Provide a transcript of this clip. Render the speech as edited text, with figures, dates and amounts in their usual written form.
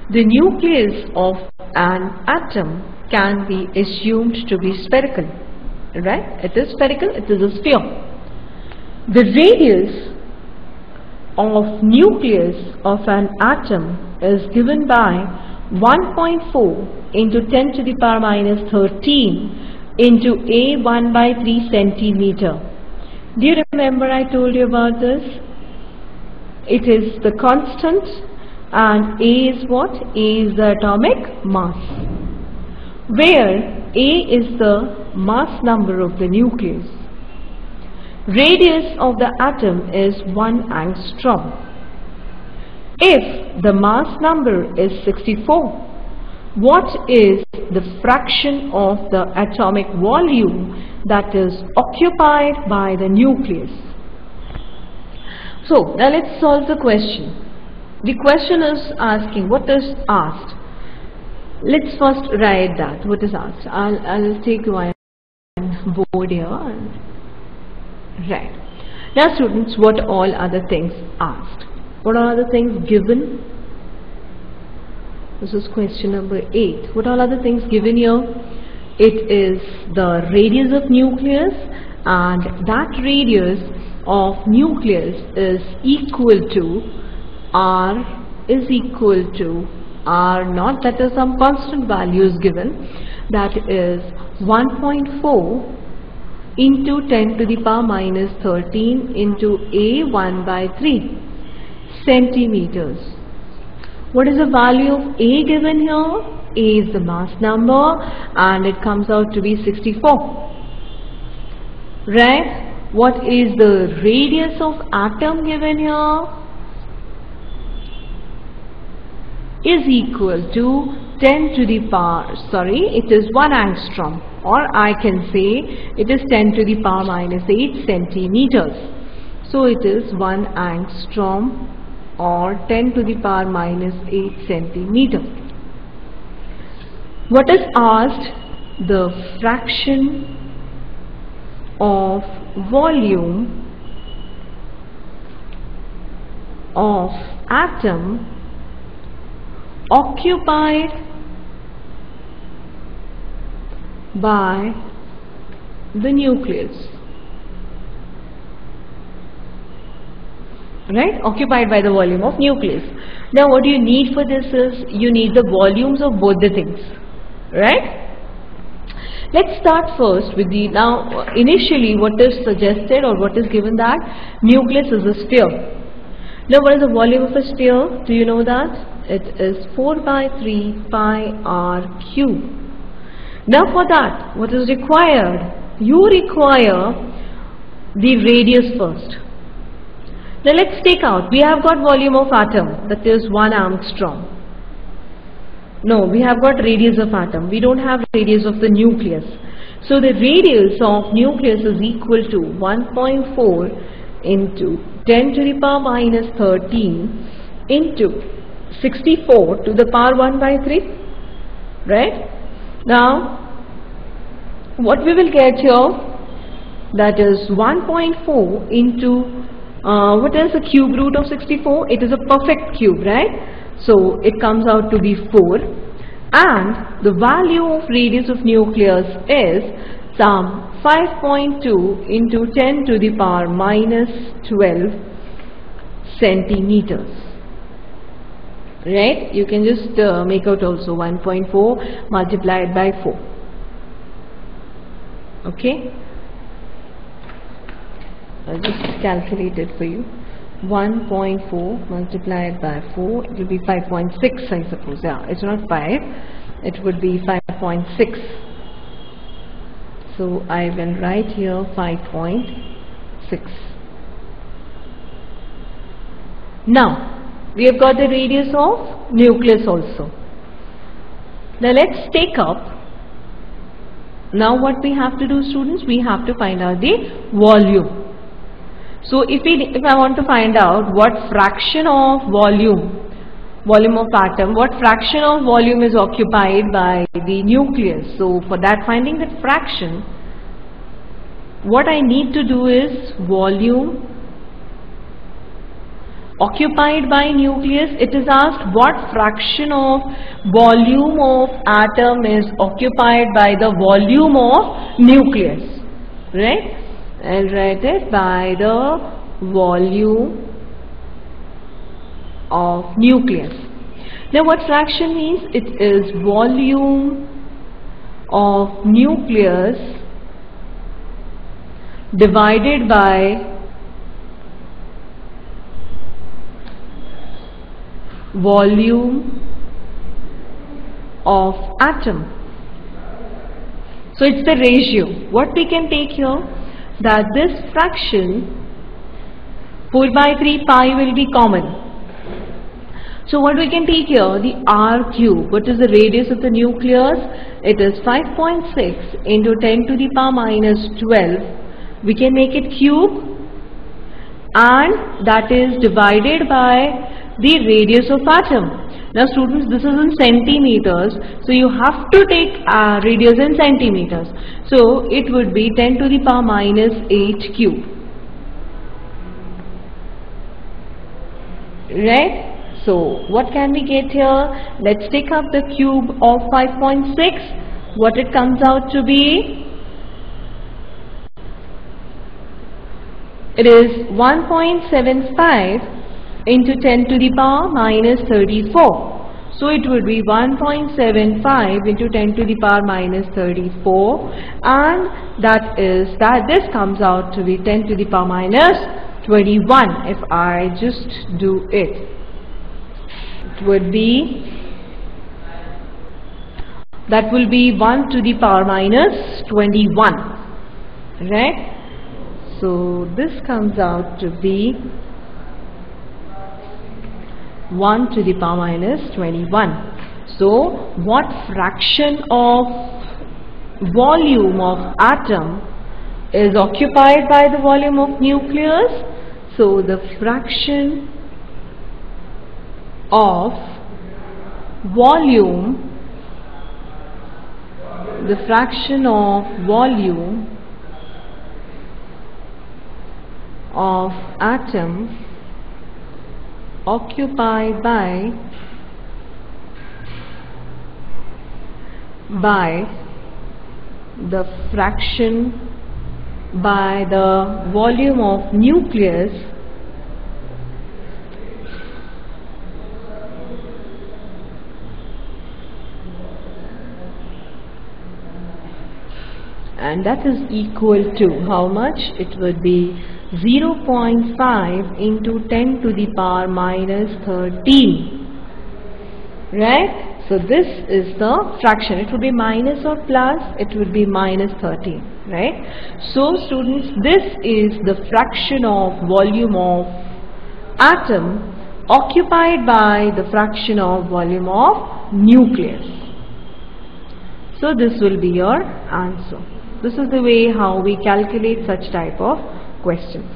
The nucleus of an atom can be assumed to be spherical, right? It is spherical, it is a sphere. The radius of nucleus of an atom is given by 1.4 into 10 to the power minus 13 into A1 by 3 centimeter. Do you remember I told you about this? It is the constant, and A is what? A is the atomic mass, where A is the mass number of the nucleus. Radius of the atom is 1 angstrom. If the mass number is 64, what is the fraction of the atomic volume that is occupied by the nucleus? So now let's solve the question. The question is asking, what is asked? Let's first write that, what is asked. I'll take one board here and write. Now students, what all other things asked? What are other things given? This is question number 8. What all other things given here? It is the radius of nucleus, and that radius of nucleus is equal to R is equal to R naught, that is some constant value is given, that is 1.4 into 10 to the power minus 13 into A1 by 3 centimeters. What is the value of A given here? A is the mass number and it comes out to be 64. Right? What is the radius of atom given here? Is equal to 10 to the power, it is 1 angstrom, or I can say it is 10 to the power minus 8 centimeters. So it is 1 angstrom or 10 to the power minus 8 centimeter. What is asked? The fraction of volume of atom occupied by the nucleus. Right? Occupied by the volume of nucleus. Now what you need for this is, you need the volumes of both the things. Right? Let's start first with the, now initially what is suggested or what is given, that nucleus is a sphere. Now what is the volume of a sphere? Do you know that? It is 4 by 3 pi r cube. Now for that, what is required? You require the radius first. Now let's take out, we have got volume of atom, that is 1 angstrom. No, we have got radius of atom, we don't have radius of the nucleus. So the radius of nucleus is equal to 1.4 into 10 to the power minus 13 into 64 to the power 1 by 3. Right? Now what we will get here, that is 1.4 into what is the cube root of 64? It is a perfect cube, right? So it comes out to be 4, and the value of radius of nucleus is some 5.2 into 10 to the power minus 12 centimeters. Right? You can just make out also 1.4 multiplied by 4. Okay? I'll just calculate it for you. 1.4 multiplied by 4, it will be 5.6, I suppose. Yeah, it's not 5, it would be 5.6. So I will write here 5.6. Now we have got the radius of nucleus also. Now let's take up, now what we have to do, students, we have to find out the volume. So if I want to find out what fraction of volume of atom, what fraction of volume is occupied by the nucleus. So for that, finding that fraction, what I need to do is volume occupied by nucleus. It is asked what fraction of volume of atom is occupied by the volume of nucleus, right? I'll write it by the volume of nucleus. Now what fraction means? It is volume of nucleus divided by volume of atom. So it's the ratio. What we can take here, that this fraction 4 by 3 pi will be common. So what we can take here, the r cube. What is the radius of the nucleus? It is 5.6 into 10 to the power minus 12. We can make it cube, and that is divided by the radius of atom. Now students, this is in centimeters, so you have to take radius in centimeters. So it would be 10 to the power minus 8 cube. Right? So what can we get here? Let's take up the cube of 5.6. What it comes out to be? It is 1.75 into 10 to the power minus 34. So it would be 1.75 into 10 to the power minus 34, and this comes out to be 10 to the power minus 21. If I just do it, it would be, that will be 1 to the power minus 21, right? So this comes out to be 1 to the power minus 21. So what fraction of volume of atom is occupied by the volume of nucleus? So the fraction of volume of atom occupied by the fraction by the volume of nucleus and that is equal to how much? It would be 0.5 into 10 to the power minus 13, right? So this is the fraction. It would be minus or plus, it would be minus 13, right? So students, this is the fraction of volume of atom occupied by the fraction of volume of nucleus. So this will be your answer. This is the way how we calculate such type of questions.